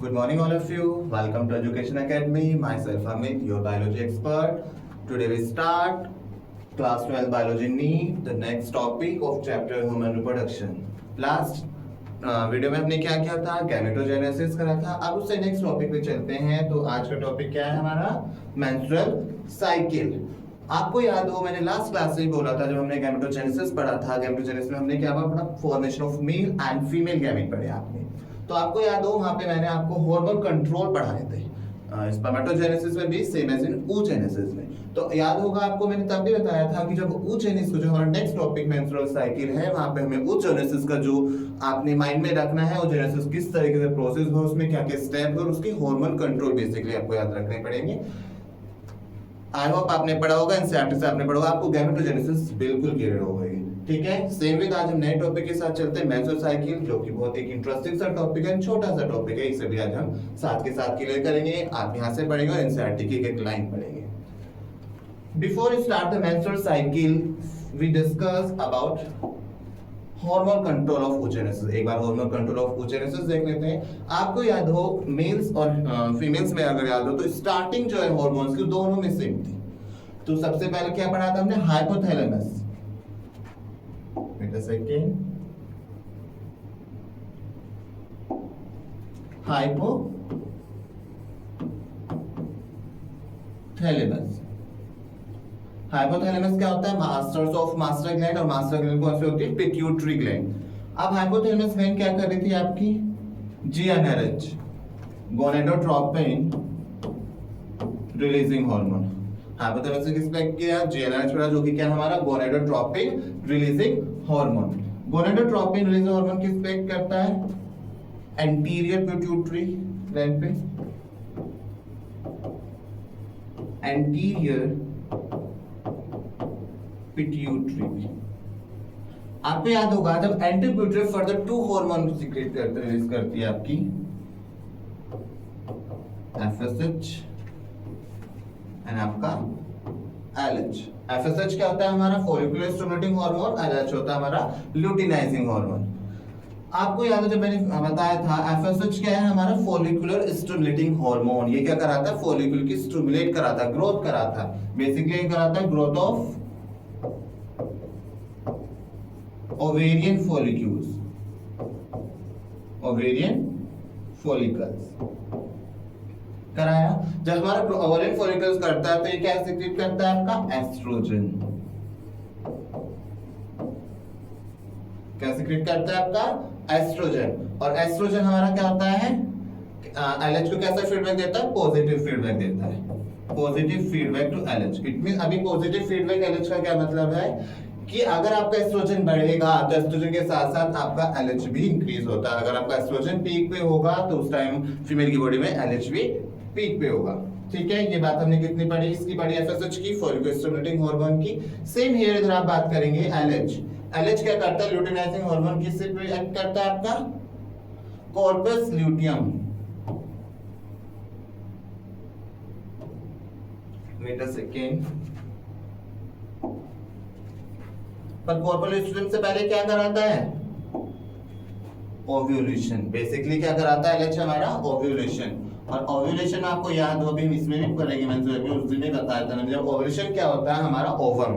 Good morning, all of you. Welcome to Education Academy. Myself Amit, your biology expert. Today we start class 12 biology NEET, the next topic of chapter human reproduction. Last video में हमने क्या किया था, gametogenesis करा था. अब उससे next topic पे चलते हैं. तो आज का टॉपिक क्या है हमारा, मेंस्ट्रुअल साइकिल. आपको याद हो मैंने लास्ट क्लास में बोला था, जब हमने गैमेटोजेनेसिस पढ़ा था, गैमेटोजेनेसिस में हमने क्या पढ़ा, formation of male and female gamete पढ़े आपने. तो आपको याद हो वहां पे मैंने आपको हार्मोन कंट्रोल पढ़ाए थे. स्पर्मेटोजेनेसिस में भी सेम एज इन oogenesis में. तो याद होगा आपको मैंने तब भी बताया था कि जब oogenesis को, जो हमारा नेक्स्ट टॉपिक मेंस्ट्रुअल साइकिल है, वहां पे हमें oogenesis का जो आपने माइंड में रखना है, oogenesis किस तरीके से प्रोसेस हो, उसमें क्या क्या स्टेप और उसकी हार्मोन कंट्रोल बेसिकली आपको याद रखने पड़ेंगे. आई होप आपने पढ़ा होगा, एनसीईआरटी से आपने पढ़ा होगा, आपको गैमेटोजेनेसिस बिल्कुल क्लियर हो गई. ठीक है, सेम विद आज हम नए टॉपिक के साथ चलते हैं, मेंस्ट्रुअल साइकिल, जो कि बहुत एक इंटरेस्टिंग सा टॉपिक है, छोटा सा टॉपिक है. इसे भी आज हम साथ के साथ क्लियर करेंगे. आप यहां से पढ़ेंगे और एनसीईआरटी की एक लाइन पढ़ेंगे. Before we start the menstrual cycle we discuss about hormone control of oogenesis. एक बार हार्मोन कंट्रोल ऑफ oogenesis देख लेते हैं. आपको याद हो मेल्स और फीमेल्स में अगर याद हो तो स्टार्टिंग जो है हार्मोन्स की दोनों में सेम थी. तो सबसे पहले क्या पढ़ा था हमने, hypothalamus. Wait a second, hypothalamus. Hypothalamus क्या होता है, मास्टर्स ऑफ मास्टर ग्लैंड, और मास्टर ग्लैंड कौन सी होती है, पिट्यूटरी ग्लैंड. अब हाइपोथैलेमस ग्लैंड क्या कर रही थी आपकी, जीएनआरएच, गोनेडोट्रोपिन रिलीजिंग हार्मोन. हाइपोथैलेमस ने किस पे किया, जीएनआरएच पर, जो कि क्या हमारा gonadotropin releasing hormone. Gonadotropin releasing hormone किस पे करता है, एंटीरियर पिट्यूटरी ग्लैंड पे. Anterior pituitary. आपको याद होगा जब anterior pituitary further two hormone secrete करते रिलीज करती है आपकी, एफएसएच एंड आपका एलएच. एफएसएच क्या होता है हमारा, फॉलिकुलर स्टिमुलेटिंग हार्मोन, एलएच होता है हमारा ल्यूटिनाइजिंग हार्मोन. आपको याद है जब मैंने बताया था एफएसएच क्या है हमारा, फॉलिकुलर स्टिमुलेटिंग हार्मोन. ये क्या कराता है, फॉलिकल की स्टिमुलेट कराता है, ग्रोथ कराता है. बेसिकली कराता है growth of ovarian follicles, ovarian follicles कराया. जब हमारा ओवेरियन फॉलिकल्स करता है तो ये क्या सीक्रेट करता है आपका, एस्ट्रोजन. क्या सीक्रेट करता है आपका, एस्ट्रोजन. और एस्ट्रोजन हमारा क्या होता है, एलएच को कैसा फीडबैक देता है, पॉजिटिव फीडबैक देता है. Positive feedback to LH. It means अभी पॉजिटिव फीडबैक एलएच का क्या मतलब है कि अगर आपका एस्ट्रोजन बढ़ेगा तो एस्ट्रोजन के साथ साथ आपका एलएच भी इंक्रीज होता है. अगर आपका एस्ट्रोजन पीक पे होगा तो उस टाइम फीमेल की बॉडी में एलएच भी पीक पे होगा. ठीक है, ये बात हमने कितनी पढ़ी, इसकी पढ़ी एफएसएच की, फॉलिकुलर स्टिमुलेटिंग हार्मोन की. सेम हियर इधर आप बात करेंगे एलएच. एलएच क्या करता है, ल्यूटिनाइजिंग हार्मोन किससे एक्ट करता है आपका, corpus luteum. Wait a second. पर कॉर्पस ल्यूटियम से पहले क्या कराता है, ओव्यूलेशन. बेसिकली क्या कराता है एलएच हमारा, ओव्यूलेशन. और ओव्यूलेशन आपको याद हो, अभी इसमें भी करेंगे, मैंने अभी उस दिन भी बताया था मैंने, जब ओव्यूलेशन क्या होता है हमारा, ओवम.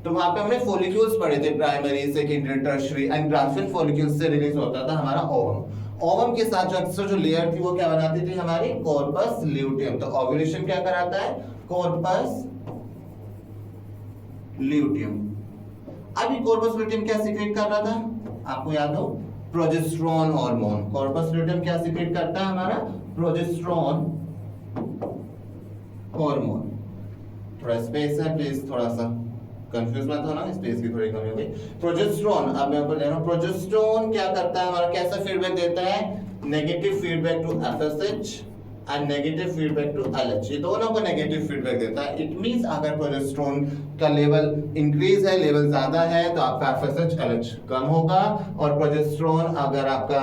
तो वहां पे हमने फॉलिक्यूल्स पढ़े थे, primary, secondary, tertiary and Graafian follicles से रिलीज होता था हमारा ओवम. ओवम के साथ जो एक्स्ट्रा जो लेयर थी वो क्या बनाती थी हमारी, कॉर्पस ल्यूटियम. तो ओव्यूलेशन क्या कराता है, कॉर्पस ल्यूटियम. अभी कॉर्पस ल्यूटियम क्या सीक्रेट कर रहा था, आपको याद हो, प्रोजेस्टेरोन हार्मोन. कॉर्पस ल्यूटियम क्या सीक्रेट करता है हमारा, प्रोजेस्टेरोन हार्मोन. थोड़ा स्पेस है प्लीज, थोड़ा सा कंफ्यूज मत होना, स्पेस की थोड़ी कमी हो गई. प्रोजेस्टेरोन, अब मैं ऊपर ले रहा हूं. प्रोजेस्टेरोन क्या करता है हमारा, कैसा फीडबैक देता है, negative feedback to FSH and negative feedback to LH. ये दोनों को नेगेटिव फीडबैक देता है. इट मींस अगर प्रोजेस्टेरोन का लेवल इंक्रीज है, लेवल ज्यादा है, तो आपका एफएसएच एलएच कम होगा. और प्रोजेस्टेरोन अगर आपका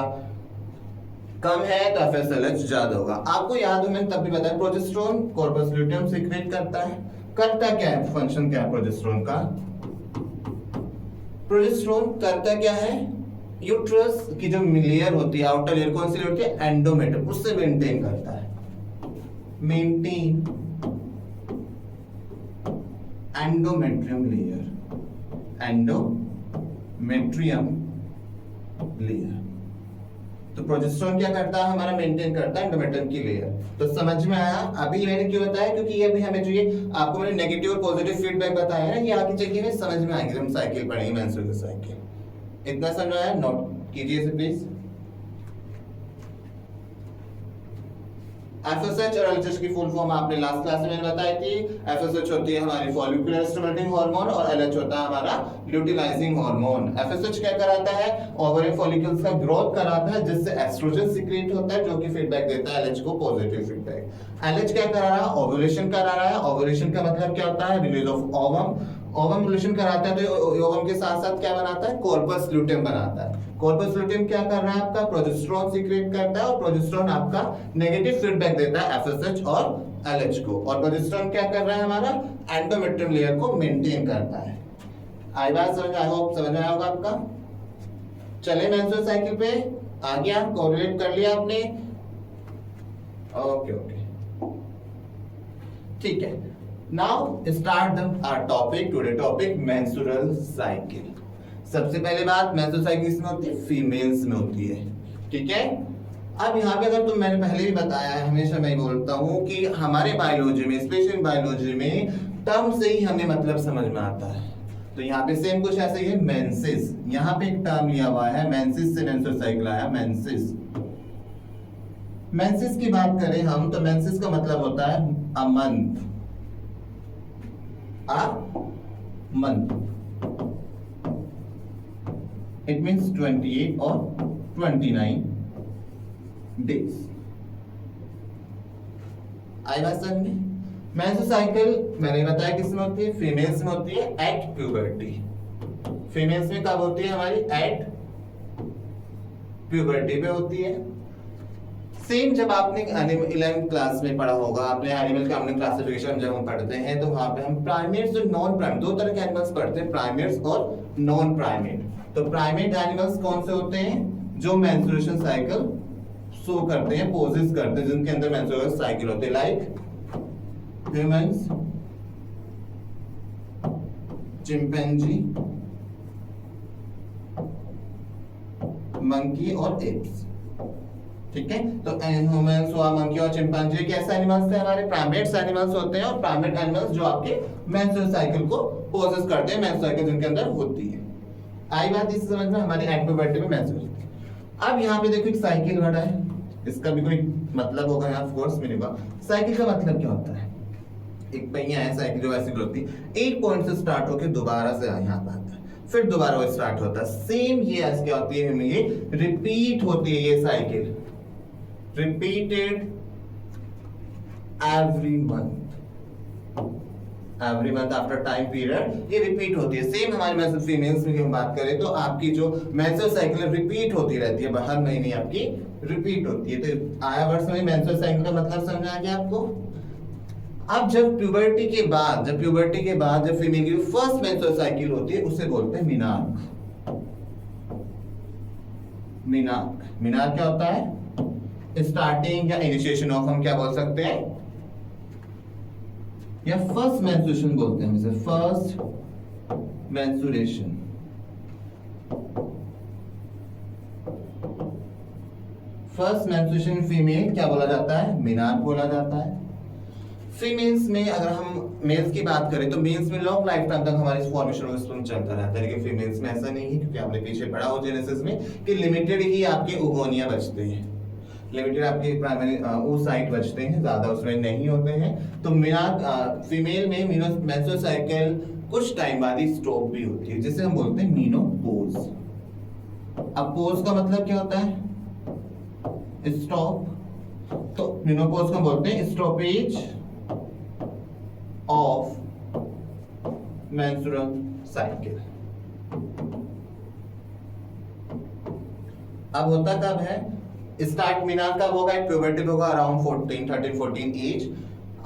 कम है तो एफएसएलएच ज्यादा होगा. आपको याद हो मैंने तब भी बताया, प्रोजेस्टेरोन कॉर्पस ल्यूटियम सीक्रेट करता है. करता क्या है, फंक्शन क्या है प्रोजेस्टेरोन का, प्रोजेस्टेरोन करता क्या है, यूट्रस की जो लेयर होती है, आउटर लेयर कौन सी लेयर होती है, एंडोमेट्रियम, उससे मेंटेन करता है, maintain endometrium layer, endometrium layer. तो प्रोजेस्टेरोन क्या करता है, हमारा मेंटेन करता है एंडोमेट्रियम की लेयर। तो समझ में आया? अभी मैंने क्यों बताया, क्योंकि ये भी हमें चाहिए, आपको मैंने नेगेटिव और पॉजिटिव फीडबैक बताया है ना, ये आगे चल के हमें समझ में आएगी, हम साइकिल पढ़ेंगे, मेंस्ट्रुअल साइकिल। इतना समझ में आया? नोट कीजिए इसे प्लीज। एफएसएच और एलएचएच की फुल फॉर्म आपने लास्ट क्लास में मैंने बताई थी। एफएसएच होती है हमारी फॉलिकुलर स्टिमुलेटिंग हार्मोन और एलएच होता है हमारा ल्यूटिनाइजिंग हार्मोन। एफएसएच क्या कराता है, ओवरी फॉलिकल्स का ग्रोथ कराता है, जिससे एस्ट्रोजन सीक्रेट होता है जो कि फीडबैक देता है एलएच को, पॉजिटिव फीडबैक। एलएच क्या करा रहा है, ओव्यूलेशन करा रहा है। ओव्यूलेशन का मतलब क्या होता है, release of ovum. Ovum relation कराता है तो ओवम के साथ साथ क्या बनाता है, कॉर्पस ल्यूटेम बनाता है। कॉर्पस ल्यूटेम क्या कर रहा है, आपका प्रोजेस्टेरोन सीक्रेट करता है, और प्रोजेस्टेरोन आपका नेगेटिव फीडबैक देता है एफएसएच और एलएच को। और प्रोजेस्टेरोन क्या कर रहा है, हमारा एंडोमेट्रियम लेयर को मेंटेन करता है। आई बात समझ, आई होप समझ में आया होगा आपका। चले मेंस्ट्रुअल साइकिल पे आ गया, कोरिलेट कर लिया आपने। ओके ओके, ठीक है। Now start our topic, today topic menstrual cycle। सबसे पहले बात, menstrual cycle किसमें होती है, फीमेल्स में होती है, ठीक है। अब यहाँ पे अगर मैंने पहले भी बताया है, हमेशा मैं बोलता हूँ कि हमारे बायोलॉजी में, स्पेशल बायोलॉजी में टर्म से ही हमें मतलब समझ में आता है। तो यहाँ पे सेम कुछ ऐसा ही है, मेंसिस। यहाँ पे एक टर्म लिया हुआ है, मेंसिस से मेंस्ट्रुअल साइकिल आया, मेंसिस। मेंसिस की बात करें हम तो मेंसिस का मतलब होता है a month, a month, it means 28 or 29 days। आई बात समझ में? मेंस्ट्रुअल साइकिल मैंने बताया किसमें होती है, फीमेल्स में होती है एट प्यूबर्टी। फीमेल्स में कब होती है हमारी, एट प्यूबर्टी पे होती है। सेम जब आपने 11th क्लास में पढ़ा होगा, आपने एनिमल का हमने क्लासिफिकेशन जब हम पढ़ते हैं तो वहां पे हम प्राइमेट्स और नॉन प्राइमेट, दो तरह के एनिमल्स पढ़ते हैं, प्राइमेट्स और नॉन प्राइमेट। तो प्राइमेट एनिमल्स कौन से होते हैं, जो मेंस्ट्रुएशन साइकिल शो करते हैं, पोजेस करते हैं, जिनके अंदर मेंस्ट्रुएशन साइकिल होते हैं, लाइक ह्यूमंस, चिंपैंजी, मंकी और एप्स, ठीक है। तो ह्यूमंस हुआ, मंकी और चिंपैंजी कैसे एनिमल्स थे, हमारे प्राइमेट्स एनिमल्स होते हैं, और प्राइमेट एनिमल्स जो आपके मेंस्ट्रुअल साइकिल को पोजेस करते हैं, मेंस्ट्रुअल साइकिल जिनके अंदर होती है। आई बात इस समझ में, हमारी एट प्यूबर्टी में मेंस्ट्रुअल। अब यहाँ पे देखो एक साइकिल वर्ड है, इसका भी कोई मतलब होगा यहाँ, ऑफ कोर्स मिनिमम। साइकिल का मतलब क्या होता है, एक पहिया है साइकिल जो ऐसी होती है, एक पॉइंट से स्टार्ट होकर दोबारा से यहाँ पे आता है, फिर दोबारा वो स्टार्ट होता है। सेम ये ऐसे क्या होती है, ये रिपीट होती है, ये cycle repeated every month after time period ये रिपीट होती है। सेम हमारे में फीमेल्स में हम बात करें तो आपकी जो मेंस्ट्रुअल साइकिल रिपीट होती रहती है, हर महीने आपकी रिपीट होती है। तो आया वर्ष में मेंस्ट्रुअल साइकिल का मतलब समझ आ गया आपको। अब जब प्यूबर्टी के बाद, जब फीमेल की फर्स्ट मेंस्ट्रुअल साइकिल होती है, उसे बोलते हैं मीनार्क। मीनार्क क्या होता है, स्टार्टिंग या इनिशिएशन ऑफ हम क्या बोल सकते हैं, या फर्स्ट मेंस्ट्रुएशन बोलते हैं, इसे first menstruation. First menstruation female क्या बोला जाता है, मीनार्क बोला जाता है। फीमेल्स में अगर हम मेल्स की बात करें तो मेल्स में लॉन्ग लाइफ टाइम तक हमारी फॉर्मेशन ऑफ स्पर्म चलता रहता है, लेकिन फीमेल्स में ऐसा नहीं है, क्योंकि हमने पीछे पढ़ा हो जेनेसिस में कि लिमिटेड ही आपके ओगोनिया बचते हैं, लिमिटेड आपके प्राइमरी oocyte बचते हैं, ज्यादा उसमें नहीं होते हैं। तो फीमेल में मेंस्ट्रुअल साइकिल कुछ टाइम बाद ही स्टॉप भी होती है, जिसे हम बोलते हैं मीनोपॉज। अब पोज का मतलब क्या होता है, स्टॉप। तो मीनोपॉज को बोलते हैं स्टॉपेज ऑफ मेंस्ट्रुअल साइकिल। अब होता कब है, स्टार्ट मीनार कब होगा, प्यूबर्टी होगा अराउंड 13-14 एज।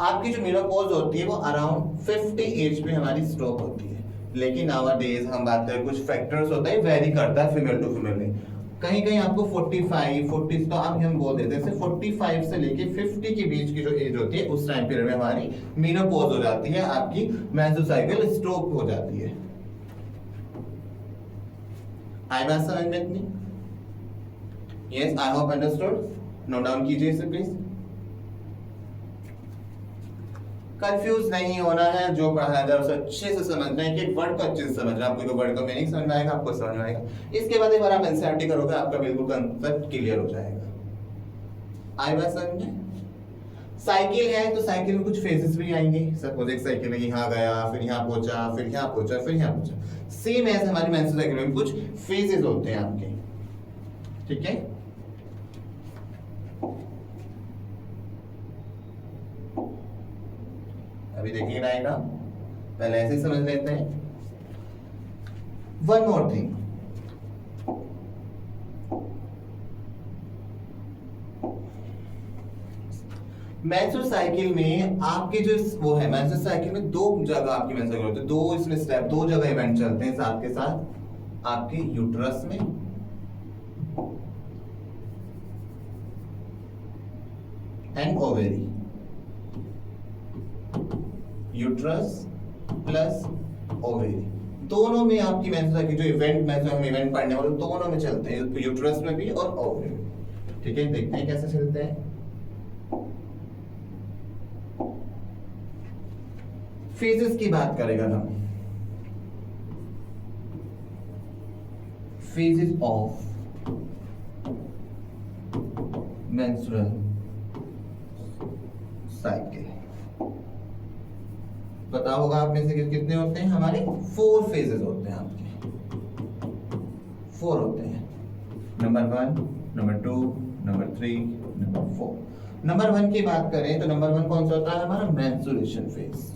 आपकी जो मेनोपॉज होती है वो अराउंड 50 एज पे हमारी स्टॉप होती है, लेकिन नाउअडेज हम बात करें कुछ फैक्टर्स होता है, वेरी करता है फीमेल टू फीमेल में। कहीं कहीं आपको 45 40 तो अब हम बोल देते हैं 45 से लेके 50 के बीच की जो एज होती है उस टाइम पीरियड में हमारी मेनोपॉज हो जाती है, आपकी मेंस्ट्रुअल साइकिल स्टॉप हो जाती है। आई बात समझ में इतनी? Yes, I hope understood. Note down कीजिए इसे प्लीज। कंफ्यूज नहीं होना है, जो पढ़ाया जाए उसे अच्छे से समझना है कि वर्ड को अच्छे से समझना है। आपको वर्ड का मीनिंग समझ में आएगा, आपको समझ में आएगा। इसके बाद एक बार आप एनसीईआरटी करोगे, आपका बिल्कुल कंसेप्ट क्लियर हो जाएगा। आई बात समझ में? साइकिल है तो साइकिल में कुछ फेजेस भी आएंगे। सपोज एक साइकिल में यहाँ गया, फिर यहाँ पहुंचा, फिर यहाँ पहुंचा, फिर यहाँ पहुंचा। सेम एज हमारी मेंस्ट्रुअल साइकिल में कुछ फेजेस होते हैं आपके, ठीक है? अभी देखिए डायग्राम, पहले ऐसे समझ लेते हैं। One more thing, menstrual cycle में आपके जो वो है, मेंस्ट्रुअल साइकिल में दो जगह आपकी मेंस्ट्रुअल होती है, दो इसमें स्टेप, दो जगह इवेंट चलते हैं साथ के साथ, आपके यूट्रस में and ovary. Uterus plus ovary, दोनों में आपकी मेंस्ट्रुअल की जो इवेंट हम इवेंट पढ़ने वाले दोनों में चलते हैं, यूट्रस में भी और ओवेरी में। ठीक है, देखते हैं कैसे चलते हैं। फेजेस की बात करेगा हम, फेजेस ऑफ मेंस्ट्रुअल साइकिल। पता होगा आप में से कितने होते हैं? हमारे 4 फेजेस होते हैं आपके, 4 होते हैं। Number 1, number 2, number 3, number 4। Number 1 की बात करें तो नंबर 1 कौन सा होता है? हमारा मेंस्ट्रुएशन फेज।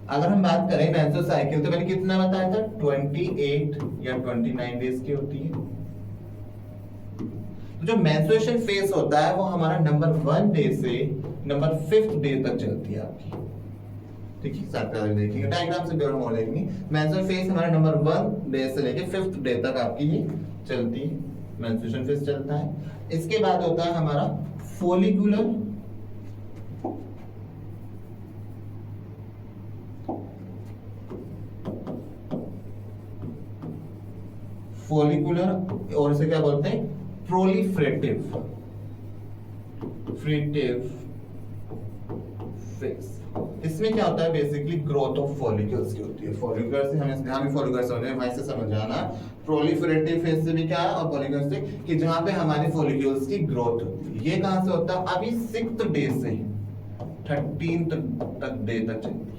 अगर हम बात करें मेंस्ट्रुअल साइकिल तो मैंने कितना बताया था? 28 या 29 डेज की होती है। तो जो मेंस्ट्रुएशन फेज होता है वो हमारा नंबर 1 डे से नंबर 5th डे तक चलती है आपकी। ठीक है, साथ में देखेंगे डायग्राम से और देखेंगे। मेंस्ट्रुअल फेज हमारा नंबर 1 डे से लेके 5th डे तक आपकी ये चलती है, मेंस्ट्रुएशन फेज चलता है। इसके बाद होता है हमारा फोलिकुलर और इसे क्या बोलते हैं? Proliferative phase. इसमें क्या होता है? बेसिकली ग्रोथ ऑफ फॉलिकल्स की होती है। फॉलिकल्स से हमें फॉलिकल्स समझ में से समझ आना। प्रोलिफरेटिव फेज से भी क्या है और फॉलिकल्स से कि जहां पे हमारी फॉलिकल्स की ग्रोथ होती है। ये कहां से होता है? अभी 6th डे से 13th तक डे तक चलती है।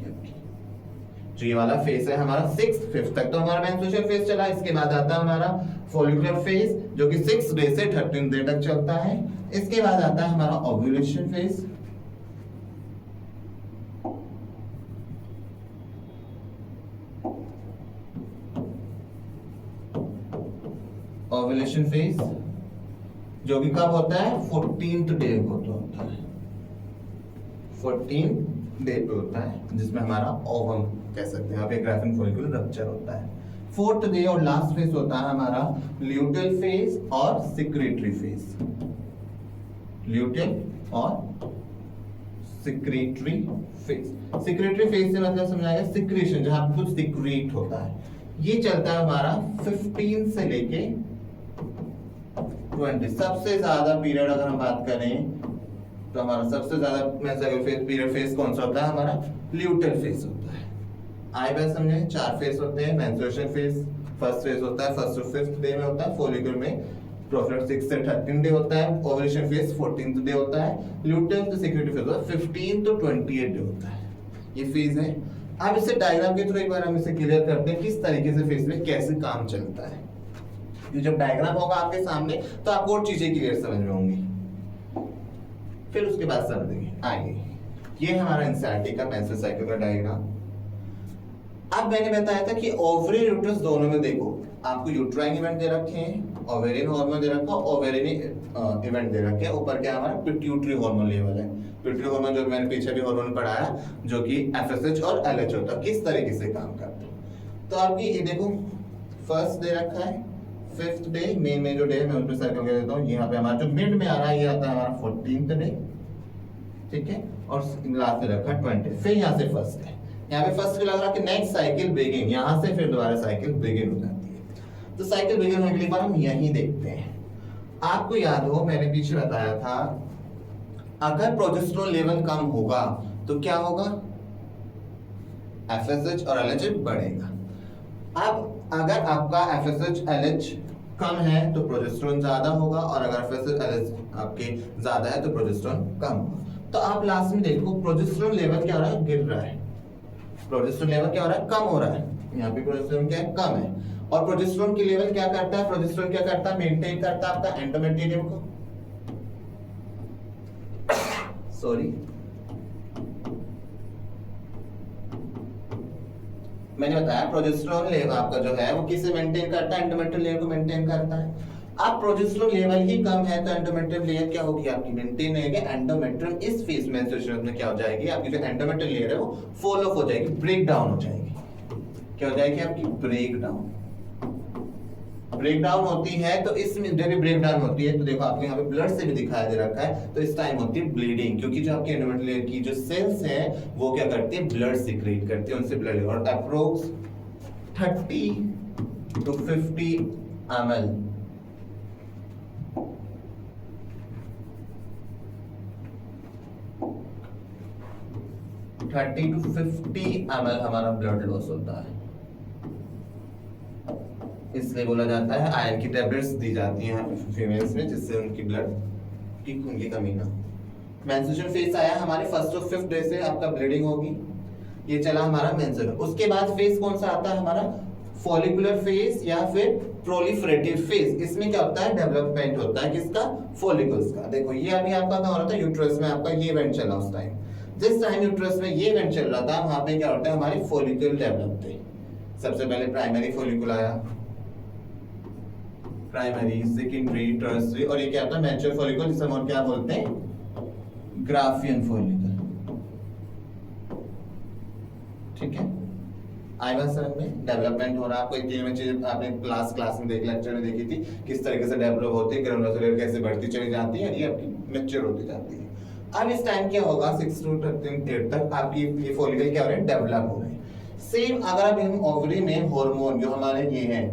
जो ये वाला फेज है हमारा 6th 5th तक तो हमारा मेंस्ट्रुएशन फेज चला। इसके बाद आता है हमारा फॉलिकुलर फेज जो कि 6th डे से 13th डे तक चलता है। इसके बाद आता है हमारा ओव्यूलेशन फेज। ओव्यूलेशन फेज जो कि कब होता है? 14th डे को तो होता है, 14 डे पे होता है, जिसमें हमारा ओवम कह सकते हैं आप, एक ग्राफिन फॉलिकुलर रप्चर होता है। 4th डे और लास्ट फेज होता है हमारा ल्यूटेल फेज और सिक्रेटरी फेज। ल्यूटेल और सिक्रेटरी फेज। सिक्रेटरी फेज से मतलब समझाएगा सिक्रेशन, जहां कुछ सिक्रेट होता है। ये चलता है हमारा 15 से लेके 20। सबसे ज्यादा पीरियड अगर हम बात करें तो हमारा सबसे ज्यादा मेंस्ट्रुअल फेज पीरियड फेज कौन सा होता है? हमारा ल्यूटेल फेज होता है। आई बात समझे? 4 फेज होते हैं। मेंस्ट्रुएशन फेज फर्स्ट फेज होता है, 1st to 5th डे में होता है। फॉलिकुलर में प्रोफिलेट 6 से 13 डे होता है। ओव्यूलेशन फेज 14th डे होता है। ल्यूटेल तो सिक्रेटरी फेज होता है 15 to 28 डे होता है। ये फेज है। अब इसे डायग्राम के थ्रू एक बार हम इसे क्लियर करते हैं किस तरीके से फेज में कैसे काम चलता है। ये जब डायग्राम होगा आपके सामने तो आपको और चीजें क्लियर समझ में होंगी, फिर उसके बाद समझेंगे। आइए, ये हमारा एनसीईआरटी का मेंस्ट्रुअल साइकिल का डायग्राम। अब मैंने बताया था कि ओवरी यूट्रस दोनों में देखो आपको यूट्राइन इवेंट दे रखे हैं, ओवेरियन हार्मोन दे रखा है, ओवेरियन इवेंट दे रखे हैं। ऊपर क्या हमारा पिट्यूटरी हार्मोन लेवल है। पिट्यूटरी हार्मोन जो मैंने पीछे भी हार्मोन पढ़ाया जो कि एफएसएच और एलएच होता है, किस तरीके से काम करता है। तो आपकी ये देखो फर्स्ट दे रखा है, फिफ्थ डे, मेन में जो डे है मैं उस पे सर्कल कर देता हूँ। यहाँ पे हमारा जो मिड में आ रहा है ये आता है हमारा 14th डे, ठीक है, और लास्ट में रखा 20। फिर यहाँ से फर्स्ट है, यहाँ पे फर्स्ट लग रहा है कि नेक्स्ट साइकिल बिगिन, यहाँ से फिर दोबारा साइकिल बिगिन हो जाती है। तो साइकिल बिगिन होने के लिए हम यही देखते हैं। आपको याद हो मैंने पीछे बताया था अगर प्रोजेस्टेरोन लेवल कम होगा तो क्या होगा, एफएसएच और एलएच बढ़ेगा। अब अगर आपका एफएसएच एलएच कम है तो प्रोजेस्टेरोन ज्यादा होगा, और अगर एफएसएच एलएच आपके ज्यादा है तो प्रोजेस्टेरोन कम होगा। तो आप लास्ट में देखो प्रोजेस्टेरोन लेवल क्या हो रहा है, गिर रहा है। प्रोजेस्टेरोन लेवल क्या हो रहा है, कम हो रहा है। यहाँ पे प्रोजेस्टेरोन क्या है, कम है। और प्रोजेस्टेरोन की लेवल क्या करता है, प्रोजेस्टेरोन क्या करता है, मेंटेन करता है आपका एंडोमेट्रियम को, सॉरी मैंने बताया प्रोजेस्टेरोन लेवल आपका जो है वो किसे मेंटेन करता है, एंडोमेट्रियल लेयर को मेंटेन करता है। अब प्रोजेस्टेरोन लेवल ही कम है तो एंडोमेट्रियल लेयर क्या होगी आपकी, मेंटेन रहेगी। एंडोमेट्रियम इस फेज मेंस्ट्रुएशन में क्या हो जाएगी, आपकी जो एंडोमेट्रियल लेयर है वो फॉल ऑफ हो जाएगी, ब्रेक डाउन हो जाएगी। क्या हो जाएगी आपकी, ब्रेक डाउन। ब्रेक डाउन होती है तो इसमें जब भी ब्रेक डाउन होती है तो देखो आपको यहाँ पे ब्लड से भी दिखाई दे रखा है, तो इस टाइम होती है ब्लीडिंग, क्योंकि जो आपके एंडोमेट्रियल लेयर की जो सेल्स हैं वो क्या करती है, ब्लड सिक्रीट करती है, उनसे ब्लड, और approx 30 to 50 ml 30 to 50 ml हमारा ब्लड लॉस होता है। इसलिए बोला जाता है आयरन की टैबलेट्स दी जाती हैं फीमेल्स में, जिससे उनकी ब्लड की खून की कमी ना। मेंस्ट्रुएशन फेज आया हमारे फर्स्ट और फिफ्थ डे से आपका ब्लीडिंग होगी, ये चला हमारा मेंस्ट्रुएशन। उसके बाद फेज कौन सा आता है हमारा, फॉलिकुलर फेज या फिर प्रोलिफरेटिव फेज। इसमें क्या होता है, डेवलपमेंट होता है किसका, फॉलिकल्स का। देखो ये अभी आपका क्या हो रहा था, यूट्रस में आपका ये इवेंट चला उस टाइम, जिस टाइम यूट्रस में ये इवेंट चल रहा था वहां पे क्या होता है, हमारी फॉलिकल डेवलप थे। सबसे पहले प्राइमरी फॉलिकल आया, प्राइमरी, सेकेंडरी, टर्शियरी, और ये क्या होता है मैच्योर फॉलिकल, जिसे हम क्या बोलते हैं, ग्राफियन फॉलिकल। ठीक है, आई बात समझ में, डेवलपमेंट हो रहा है। आपको एक चीज आपने क्लास में लेक्चर में देखी थी, किस तरीके से डेवलप होती है, ग्राउंड लेयर कैसे बढ़ती चली जाती है, ये आपकी मैच्योर होती जाती है। अब इस टाइम क्या होगा, 6 to 8 तक आपकी ये फॉलिकल क्या हो रहे हैं, डेवलप हो रहे हैं। सेम अगर अब हम ओवरी में हार्मोन जो हमारे ये हैं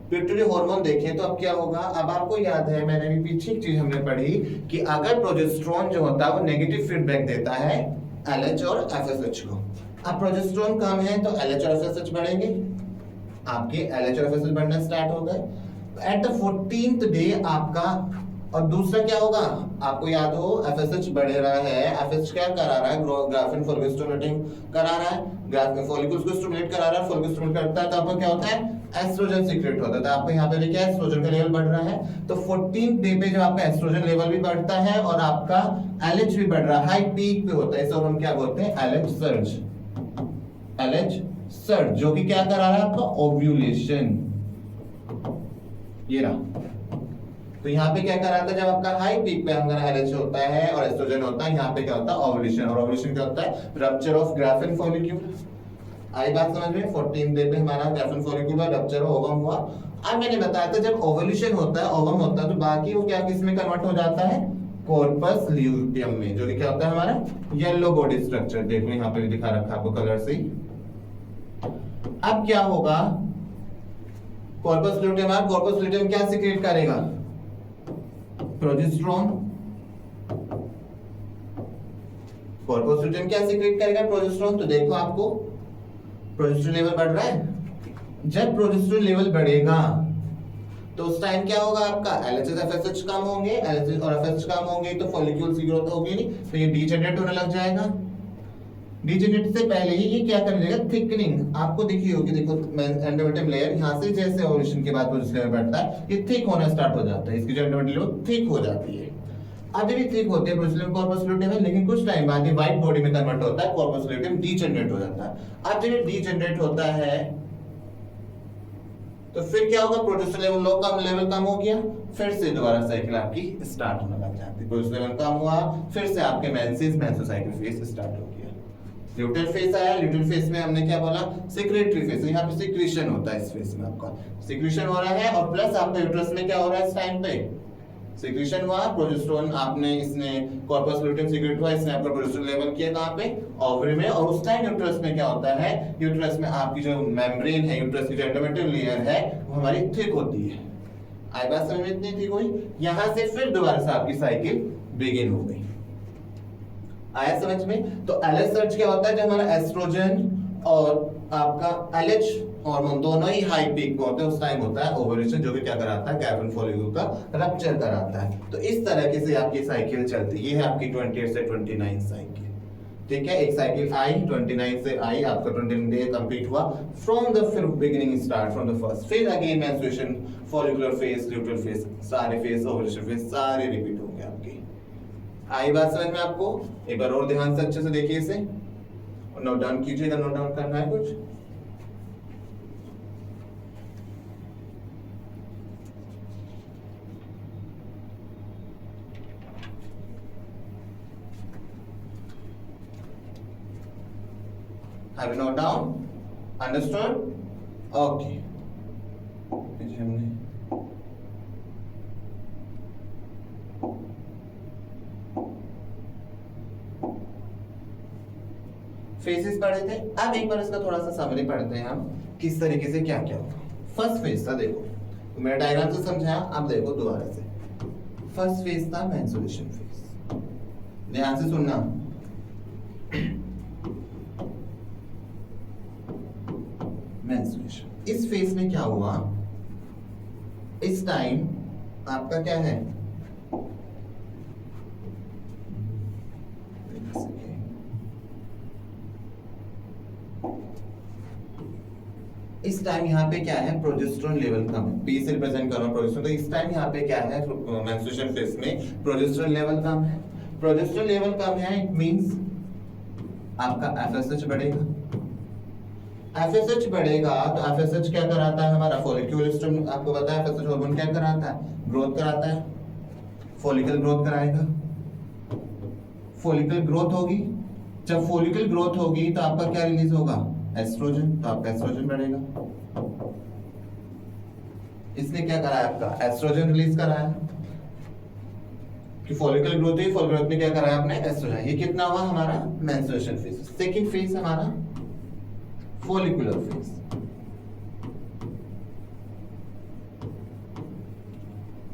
पिट्यूटरी हार्मोन देखें तो अब क्या होगा, अब आपको याद है मैंने भी पीछे एक चीज हमने पढ़ी कि अगर प्रोजेस्टेरोन जो होता है वो नेगेटिव फीडबैक देता है एलएच और एफएसएच को। अब प्रोजेस्टेरोन कम है तो एलएच और एफएसएच बढ़ेंगे, आपके एलएच और एफएसएच बढ़ना स्टार्ट हो गए एट द 14th डे आपका। और दूसरा क्या होगा, आपको याद हो एफएसएच बढ़ रहा है, एफएसएच क्या करा रहा है, ग्राफिन फॉलिकल स्टिमुलेटिंग करा रहा है, ग्राफिन फॉलिकल्स को स्टिमुलेट करा रहा है, फॉलिकल स्टिमुलेट करता है तो आपको क्या होता है, एस्ट्रोजन सीक्रेट होता है। तो आपको यहाँ पे देखिए एस्ट्रोजन का लेवल बढ़ रहा है, तो 14th डे पे जब आपका एस्ट्रोजन लेवल भी बढ़ता है और आपका एलएच भी बढ़ रहा है, हाई पीक पे होता है, इसे हम क्या बोलते हैं, एलएच सर्ज। एलएच सर्ज जो कि क्या करा रहा है आपका, ओव्यूलेशन। ये रहा, तो यहाँ पे क्या करा था, जब आपका हाई पीक पे हमारा एलएच होता है और एस्ट्रोजन होता है, यहाँ पे क्या होता है, ओव्यूलेशन। और ओव्यूलेशन क्या होता है, रप्चर ऑफ ग्राफिन फॉलिक्यूल। आई बात समझ में, 14th डे पे हमारा ग्राफिन फॉलिक्यूल का रप्चर ओवम हुआ। अब मैंने बताया था जब ओवल्यूशन होता है, ओवम होता है, तो बाकी वो क्या किस में कन्वर्ट हो जाता है, कॉर्पस ल्यूटियम में, जो कि क्या होता है हमारा येलो बॉडी स्ट्रक्चर। देखो यहाँ पे भी दिखा रखा है आपको कलर से। अब क्या होगा, कॉर्पस ल्यूटियम, कॉर्पस ल्यूटियम क्या सीक्रेट करेगा, प्रोजेस्टेरोन। कॉर्पस ल्यूटियम क्या सीक्रेट करेगा, प्रोजेस्टेरोन। तो देखो आपको प्रोजेस्टेरोन लेवल बढ़ रहा है, जब प्रोजेस्टेरोन लेवल बढ़ेगा तो उस टाइम क्या होगा, आपका एलएचएस एफएसएच कम होंगे, एलएचएस और एफएसएच कम होंगे तो फॉलिक्यूल्स की ग्रोथ होगी नहीं, तो ये डीजेनरेट होने लग जाएगा। डीजेनरेट से पहले ही ये क्या कर देगा, थिकनिंग। आपको दिखी होगी, देखो एंडोमेट्रियम लेयर यहाँ से जैसे ओवल्यूशन के बाद प्रोजेस्टेरोन बढ़ता है, ये थिक होना स्टार्ट हो जाता है, इसकी जो एंडोमेट्रियम लेयर थिक हो जाती है। अभी भी थिक होते हैं प्रोजेस्टेरोन कॉर्पस लुटियम में, लेकिन कुछ टाइम बाद ये व्हाइट बॉडी में कन्वर्ट होता है, कॉर्पस लुटियम डीजेनरेट हो जाता है। अब जब ये डीजेनरेट होता है तो फिर क्या होगा, प्रोजेस्टेरोन लेवल लो, कम लेवल कम हो गया, फिर से दोबारा साइकिल आपकी स्टार्ट होने लग जाती है। प्रोजेस्टेरोन लेवल कम हुआ, फिर से आपके मेंसेस मेंसोसाइकल फेज स्टार्ट हो गया। ल्यूटेल फेज आया, ल्यूटेल फेज में हमने क्या बोला, सेक्रेटरी फेज, यहाँ पे सिक्रीशन होता है, इस फेज में आपका सिक्रीशन हो रहा है, और प्लस आपका यूट्रस में क्या हो रहा है इस टाइम पे, सिक्रीशन हुआ, प्रोजेस्टेरोन आपने इसने कॉर्पस लुटियम सीक्रेट हुआ, इसने आपका प्रोजेस्टेरोन लेवल किया कहां पे, ओवरी में, और उस टाइम यूट्रस में क्या होता है, यूट्रस में आपकी जो मेम्ब्रेन है, यूट्रस की जो एंडोमेट्रियल लेयर है वो हमारी थिक होती है। आई बात समझ में इतनी थिक हुई, यहां से फिर दोबारा से आपकी साइकिल बिगिन हो गई। आया समझ में? तो एलएच सर्च क्या होता है, जब हमारा एस्ट्रोजन और आपका एलएच हार्मोन दोनों ही हाई पीक पे होते हैं, उस टाइम होता है ओव्यूलेशन, जो कि क्या कराता है, कैल्विन फॉलिकल का रप्चर कराता है। तो इस तरीके से आपकी साइकिल चलती है। ये है आपकी 28 से 29 साइकिल, ठीक है। एक साइकिल आई 29 से आई, आपका 29 डे कंप्लीट हुआ, फ्रॉम द फिर beginning start from the first, फिर again menstruation, follicular phase, luteal phase, सारे फेज, ओव्यूलेशन फेज सारे रिपीट होंगे आपके। आई बात समझ में आपको? एक बार और ध्यान से अच्छे से देखिए इसे, और नोट डाउन कीजिएगा, नोट डाउन करना है कुछ। Have you note down? Understood? Okay. हमने फेसेस पढ़े थे, अब एक बार इसका थोड़ा सा समरी पढ़ते हैं हम, किस तरीके से क्या क्या होगा। फर्स्ट फेज था, देखो तो मेरा डायग्राम से समझाया, अब देखो दोबारा से। फर्स्ट फेज था मेंस्ट्रुएशन फेज, ध्यान से सुनना। मेंस्ट्रुएशन, इस फेज में क्या हुआ, इस टाइम आपका क्या है, इस टाइम यहाँ पे क्या है, प्रोजेस्टेरोन लेवल कम है, पी से रिप्रेजेंट कर रहा हूँ प्रोजेस्टेरोन, तो इस टाइम यहाँ पे क्या है, मेंस्ट्रुएशन फेज में प्रोजेस्टेरोन लेवल कम है। प्रोजेस्टेरोन लेवल कम है, इट मींस आपका एफएसएच बढ़ेगा। एफएसएच बढ़ेगा तो एफएसएच क्या कराता है, हमारा फॉलिक्यूलर सिस्टम, आपको पता है एफएसएच हार्मोन क्या कराता है, ग्रोथ कराता है, फॉलिकल ग्रोथ कराएगा, फॉलिकल ग्रोथ होगी, जब फॉलिकल ग्रोथ होगी तो आपका क्या रिलीज होगा, एस्ट्रोजन, तो आपका एस्ट्रोजन बढ़ेगा। इसने क्या कराया, आपका एस्ट्रोजन रिलीज कराया, कि फॉलिकल ग्रोथ है, फॉलिकल ग्रोथ में क्या कराया आपने, एस्ट्रोजन। ये कितना हुआ हमारा मेंस्ट्रुएशन फेज। सेकंड फेज हमारा फॉलिकुलर फेज,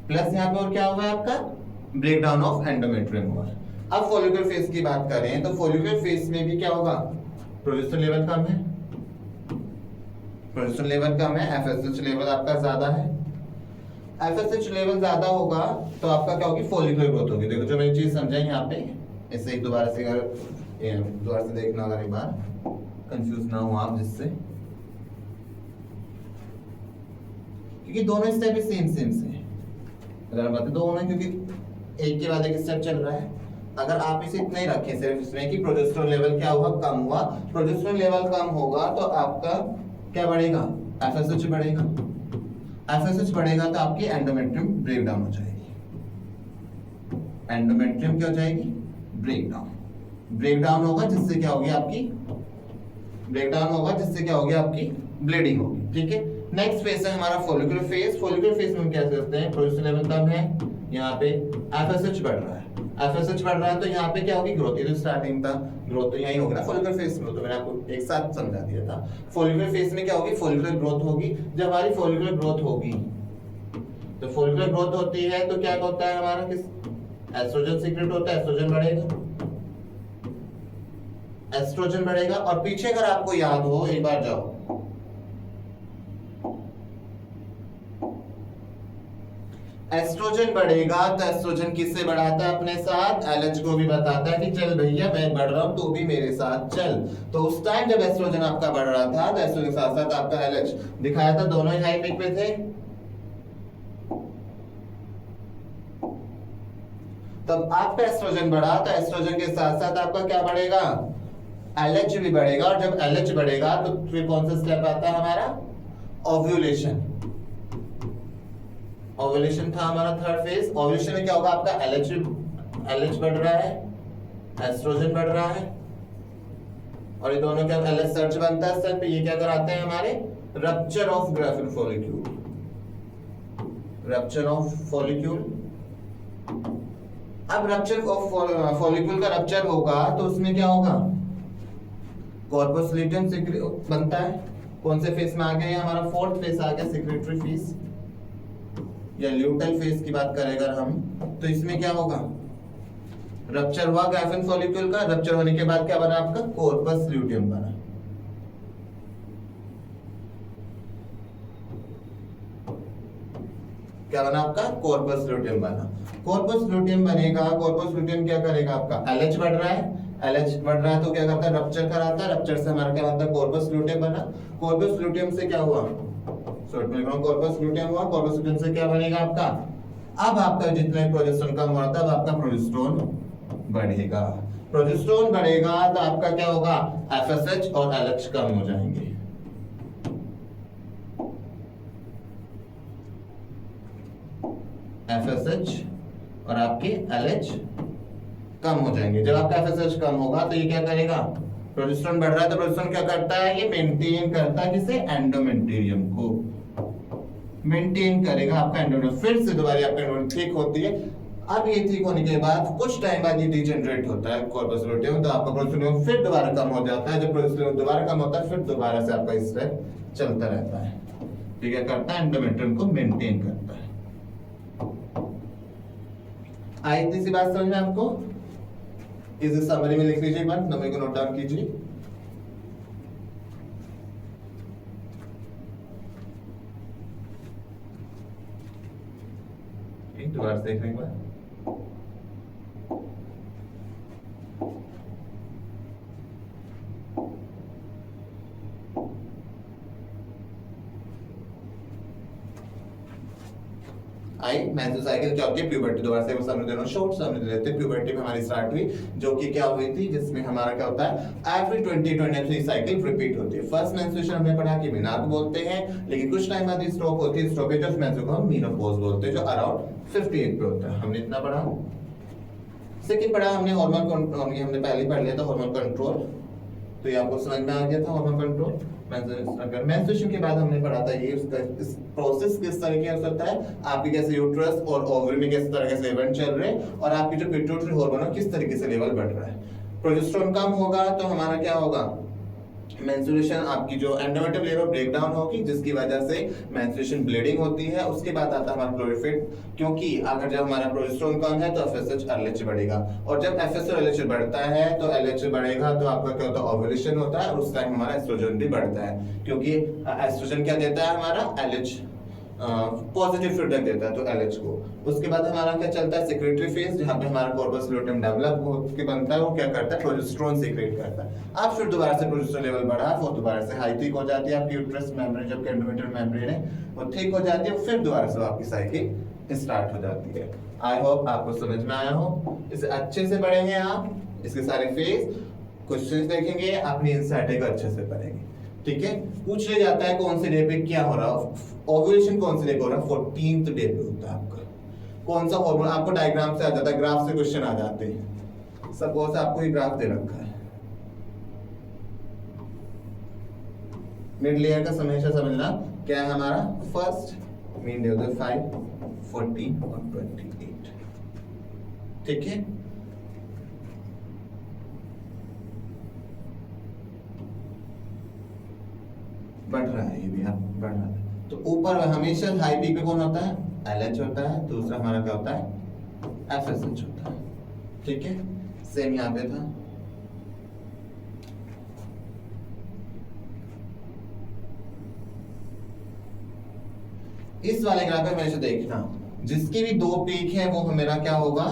प्लस यहां पे और क्या हुआ है आपका, ब्रेक डाउन ऑफ एंडोमेट्रियम हुआ। अब फॉलिकुलर फेज की बात करें तो फॉलिकुलर फेज में भी क्या होगा, प्रोजेस्टेरोन लेवल कम है, प्रोजेस्टेरोन लेवल कम है, एफएसएच लेवल आपका ज्यादा है। एफएसएच लेवल ज्यादा होगा तो आपका क्या होगी, फॉलिकुलर ग्रोथ होगी। देखो जो मैंने चीज समझाई यहाँ पे, इसे एक दोबारा से देखना, अगर एक बार कंफ्यूज ना हो आप, जिससे क्योंकि दोनों स्टेप सेम सेम से अगर बात दोनों, क्योंकि एक के बाद एक स्टेप चल रहा है। अगर आप इसे इतना ही रखें सिर्फ इसमें कि प्रोजेस्टेरोन लेवल क्या हुआ, कम हुआ, प्रोजेस्टेरोन लेवल कम होगा तो आपका क्या बढ़ेगा, एफएसएच बढ़ेगा, एफएसएच बढ़ेगा तो आपकी एंडोमेट्रियम ब्रेक डाउन हो जाएगी, एंडोमेट्रियम क्या हो जाएगी, ब्रेक डाउन, ब्रेक डाउन होगा जिससे क्या होगी आपकी, ब्रेक डाउन होगा जिससे क्या होगी आपकी ब्लीडिंग होगी, ठीक है। नेक्स्ट फेज है हमारा फॉलिकुलर फेज। फॉलिकुलर फेज में हम क्या करते हैं, प्रोजेस्टेरोन लेवल कम है, यहाँ पे एफएसएच बढ़ रहा है, एफएसएच बढ़ रहा है तो यहाँ पे क्या होगी, ग्रोथ। ये तो स्टार्टिंग था, ग्रोथ तो यही होगा ना फॉलिकुलर फेज में, तो मैंने आपको एक साथ समझा दिया था। फॉलिकुलर फेज में क्या होगी, फॉलिकुलर ग्रोथ होगी। जब हमारी फॉलिकुलर ग्रोथ होगी तो फॉलिकुलर ग्रोथ होती है तो क्या होता है हमारा, किस एस्ट्रोजन सीक्रेट होता है, एस्ट्रोजन बढ़ेगा, एस्ट्रोजन बढ़ेगा। और पीछे अगर आपको याद हो, एक बार जाओ, एस्ट्रोजन बढ़ेगा तो एस्ट्रोजन किससे बढ़ाता है, अपने साथ एलएच को भी बताता है कि चल भैया मैं बढ़ रहा हूं तू भी मेरे साथ चल। तो उस टाइम जब एस्ट्रोजन आपका बढ़ रहा था तो एस्ट्रोजन के साथ साथ आपका एलएच दिखाया था, दोनों ही हाई पीक पे थे। तब आपका एस्ट्रोजन बढ़ा तो एस्ट्रोजन के साथ साथ आपका क्या बढ़ेगा, LH भी बढ़ेगा, और जब LH बढ़ेगा तो फिर कौन सा स्टेप आता है हमारा, ओव्यूलेशन। ओव्यूलेशन था हमारा थर्ड फेज। ओव्यूलेशन में क्या होगा, आपका LH बढ़ रहा है, एस्ट्रोजन बढ़ रहा है, और ये दोनों क्या LH सर्च बनता है सर, पे ये क्या कराते हैं हमारे, rupture of Graafian follicle. Rupture of follicle, अब रप्चर ऑफ फॉलिक्यूल का रप्चर होगा तो उसमें क्या होगा, कॉर्पस ल्यूटियम बनता है। कौन से फेज में आ गया, ये हमारा फोर्थ फेज आ गया, सेक्रेटरी फेज या ल्यूटल फेज की बात करें अगर हम, तो इसमें क्या होगा, रप्चर हुआ ग्राफिन फॉलिक्यूल का, रप्चर होने के बाद क्या बना आपका, कॉर्पस ल्यूटियम बना। क्या बना आपका, कॉर्पस ल्यूटियम बना। कॉर्पस ल्यूटियम बनेगा, कॉर्पस ल्यूटियम क्या करेगा, आपका LH बढ़ रहा है, LH बढ़ रहा है तो क्या करता है, रप्चर कराता है, रप्चर से हमारा क्या बनता है, कॉर्पस ल्यूटियम बना। कॉर्पस ल्यूटियम से क्या हुआ, कॉर्पस ल्यूटियम हुआ, कॉर्पस ल्यूटियम से क्या बनेगा आपका, अब आपका जितना प्रोजेस्टेरोन कम हो रहा था, अब आपका प्रोजेस्टेरोन बढ़ेगा। प्रोजेस्टेरोन बढ़ेगा तो आपका क्या होगा, FSH और LH कम हो जाएंगे। FSH और आपके LH कम हो जाएंगे। जब आपका FSH कम होगा तो ये क्या करेगा, प्रोजेस्टेरोन बढ़ रहा है तो प्रोजेस्टेरोन क्या करता है, ये मेंटेन करता है किसे, एंडोमेट्रियम को मेंटेन करेगा आपका एंडोमेट्रियम। फिर से दोबारा आपका एंडोमेट्रियम ठीक होती है। अब ये ठीक होने के बाद कुछ टाइम बाद ये डिजेनरेट होता है कॉर्पस ल्यूटियम, तो आपका प्रोजेस्टेरोन फिर दोबारा कम हो जाता है। जब प्रोजेस्टेरोन दोबारा कम होता है फिर दोबारा से आपका स्टेप चलता रहता है। ठीक है, करता है एंडोमेट्रियम को मेंटेन करता है। आई इतनी सी बात समझ में आपको, इस समरी में लिख लीजिए, एक बार नंबर को नोट डाउन कीजिए। दोबारा से देखने के बाद आई मेसोसाइकिल क्या होती है, प्यूबर्टी। दोबारा से वो समझ देना, शॉर्ट समझ लेते हैं। प्यूबर्टी में हमारी स्टार्ट हुई, जो कि क्या हुई थी, जिसमें हमारा क्या होता है, एवरी 20-23 साइकिल रिपीट होती है। फर्स्ट मेंस्ट्रुएशन हमने पढ़ा कि मेनार्क बोलते हैं, लेकिन कुछ टाइम बाद स्टॉप होती है, स्टॉपेज ऑफ मेंस्ट्रुएशन को हम मेनोपॉज बोलते हैं, जो अराउंड 58 पे होता है। हमने इतना पढ़ा। सेकंड पढ़ा हमने हार्मोन कंट्रोल, हमने पहले पढ़ लिया था हार्मोन कंट्रोल, तो ये आपको समझ में आ गया था हार्मोन कंट्रोल। मेंस्ट्रुएशन के बाद हमने पढ़ा था ये उसका इस प्रोसेस किस तरीके से होता है, आपके कैसे यूट्रस और ओवरी में किस तरह से इवेंट चल रहे हैं, और आपकी जो पिट्यूटरी हार्मोन है किस तरीके से लेवल बढ़ रहा है। प्रोजेस्टेरोन कम होगा तो हमारा क्या होगा, मेंस्ट्रुएशन, आपकी जो एंडोमेट्रियम लेयर ब्रेक डाउन होगी, जिसकी वजह से मेंस्ट्रुएशन ब्लीडिंग होती है। उसके बाद आता है हमारा क्लोरिफिट, क्योंकि अगर जब हमारा प्रोजेस्टेरोन कम है तो FSH LH बढ़ेगा, और जब FSH और LH बढ़ता है तो LH बढ़ेगा तो आपका क्या होता है, ओव्यूलेशन होता है, और उस टाइम हमारा एस्ट्रोजन भी बढ़ता है, क्योंकि एस्ट्रोजन क्या देता है हमारा, LH पॉजिटिव फीडबैक देता है तो LH को। उसके बाद हमारा क्या चलता है, सेक्रेटरी फेज, जहां पे हमारा कॉर्पस ल्यूटियम डेवलप होकर बनता है, वो क्या करता है, प्रोजेस्टेरोन सीक्रेट करता है। अब फिर दोबारा से प्रोजेस्टेरोन लेवल बढ़ा, वो दोबारा से हाई थिक हो जाती है, आपकी यूट्रस मेम्ब्रेन जब एंडोमेट्रियल मेम्ब्रेन है वो थिक हो जाती है, फिर दोबारा से आपकी साइकिल स्टार्ट हो जाती है। आई होप आपको समझ में आया हो। इसे अच्छे से पढ़ेंगे आप, इसके सारे फेज क्वेश्चंस देखेंगे, अपनी इंसाइट को अच्छे से पढ़ेंगे। ठीक है, पूछ ले जाता है कौन से डे पे क्या हो रहा है, ओव्यूलेशन कौन से डे पे हो रहा है, 14th डे पे होता है आपका। कौन सा हार्मोन, आपको डायग्राम से आ जाता है, ग्राफ से क्वेश्चन आ जाते हैं। सपोज आपको ये ग्राफ दे रखा है, मिड लेयर का हमेशा समझना क्या है हमारा, फर्स्ट मीन डे होता है 5, 14 और 28। ठीक है, बढ़ रहा है, ये भी आप बढ़ रहा है। तो ऊपर हमेशा हाई पीक पे कौन होता है, LH होता है, दूसरा हमारा क्या होता है, FSH होता है। ठीक है, सेम यहाँ पे था। इस वाले ग्राफ में हमेशा देखना, जिसकी भी दो पीक है वो मेरा क्या होगा,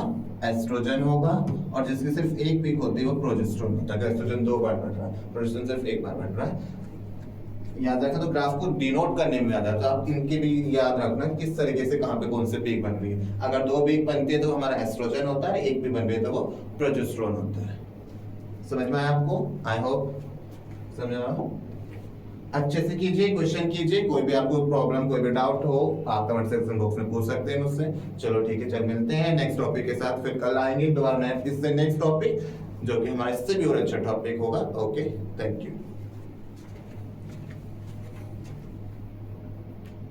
एस्ट्रोजन होगा, और जिसकी सिर्फ एक पीक होती है वो प्रोजेस्टेरोन होता है। एस्ट्रोजन 2 बार बढ़ रहा है, प्रोजेस्टेरोन सिर्फ 1 बार बढ़ रहा है। याद रखना, तो ग्राफ को डिनोट करने में याद आता है, तो आप इनके भी याद रखना किस तरीके से कहाँ पे कौन से पीक बन रही है। अगर 2 पीक बनती है तो हमारा एस्ट्रोजन होता है, 1 भी बन रही है तो वो प्रोजेस्टेरोन होता है। समझ में आया आपको? आई होप समझ अच्छे से कीजिए, क्वेश्चन कीजिए, कोई भी आपको प्रॉब्लम कोई भी डाउट हो आप कमेंट सेक्शन बॉक्स में पूछ सकते हैं मुझसे। चलो ठीक है, चल मिलते हैं नेक्स्ट टॉपिक के साथ, फिर कल आएंगे दोबारा इससे नेक्स्ट टॉपिक जो कि हमारा इससे भी और अच्छा टॉपिक होगा। Okay, thank you.